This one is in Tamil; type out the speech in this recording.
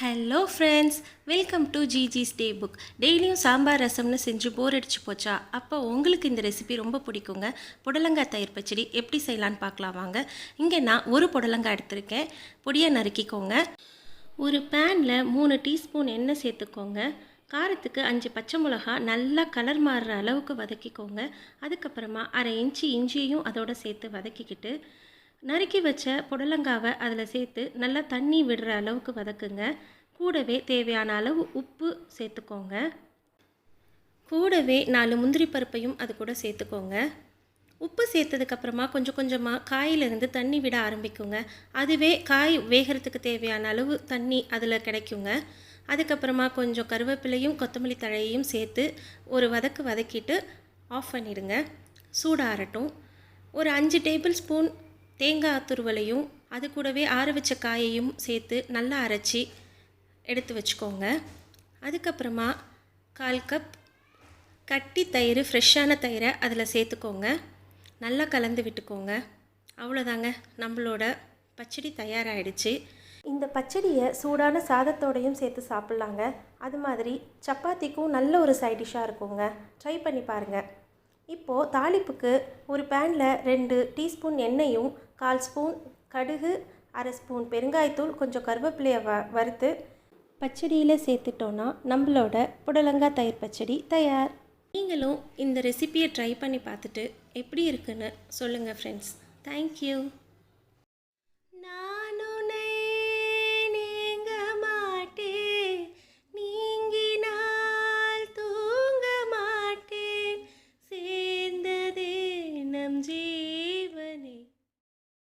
Hello friends, welcome to GG Staybook. டெய்லியும் சாம்பார் ரசம்னு செஞ்சு போர் அடிச்சு போச்சா? அப்போ உங்களுக்கு இந்த ரெசிபி ரொம்ப பிடிக்குங்க. புடலங்காய் தயிர் பச்சடி எப்படி செய்யலான்னு பார்க்கலாம் வாங்க. இங்கே நான் ஒரு புடலங்காய் எடுத்திருக்கேன். பொடியை நறுக்கிக்கோங்க. ஒரு பேனில் 3 டீஸ்பூன் எண்ணெய் சேர்த்துக்கோங்க. காரத்துக்கு 5 பச்சை மிளகா நல்லா கலர் மாறுற அளவுக்கு வதக்கிக்கோங்க. அதுக்கப்புறமா 1/2 இன்ச்சு இஞ்சியையும் அதோடு சேர்த்து வதக்கிக்கிட்டு நறுக்கி வச்ச புடலங்காவை அதில் சேர்த்து நல்லா தண்ணி விடுற அளவுக்கு வதக்குங்க. கூடவே தேவையான அளவு உப்பு சேர்த்துக்கோங்க. கூடவே 4 முந்திரி பருப்பையும் அது கூட சேர்த்துக்கோங்க. உப்பு சேர்த்ததுக்கப்புறமா கொஞ்சம் கொஞ்சமாக காயிலிருந்து தண்ணி விட ஆரம்பிக்குங்க. அதுவே காய் வேகிறதுக்கு தேவையான அளவு தண்ணி அதில் கிடைக்குங்க. அதுக்கப்புறமா கொஞ்சம் கருவேப்பிலையும் கொத்தமல்லி தழையையும் சேர்த்து ஒரு வதக்கிட்டு ஆஃப் பண்ணிடுங்க. சூடாகட்டும். ஒரு 5 டேபிள் ஸ்பூன் தேங்காய் துருவலையும் அது கூடவே ஆற வச்ச காயையும் சேர்த்து நல்லா அரைச்சி எடுத்து வச்சுக்கோங்க. அதுக்கப்புறமா 1/4 கப் கட்டி தயிர், ஃப்ரெஷ்ஷான தயிரை அதில் சேர்த்துக்கோங்க. நல்லா கலந்து விட்டுக்கோங்க. அவ்வளோதாங்க, நம்மளோட பச்சடி தயாராகிடுச்சு. இந்த பச்சடியை சூடான சாதத்தோடையும் சேர்த்து சாப்பிட்லாங்க. அது மாதிரி சப்பாத்திக்கும் நல்ல ஒரு சைட் டிஷ்ஷாக இருக்குங்க. ட்ரை பண்ணி பாருங்கள். இப்போது தாளிப்புக்கு ஒரு பேனில் 2 டீஸ்பூன் எண்ணெயும் 1/4 ஸ்பூன் கடுகு, 1/2 ஸ்பூன் பெருங்காயத்தூள், கொஞ்சம் கருவேப்பிலையை வறுத்து பச்சடியில் சேர்த்துட்டோன்னா நம்மளோட புடலங்காய் தயிர் பச்சடி தயார். நீங்களும் இந்த ரெசிபியை ட்ரை பண்ணி பார்த்துட்டு எப்படி இருக்குன்னு சொல்லுங்கள் ஃப்ரெண்ட்ஸ். தேங்க்யூ.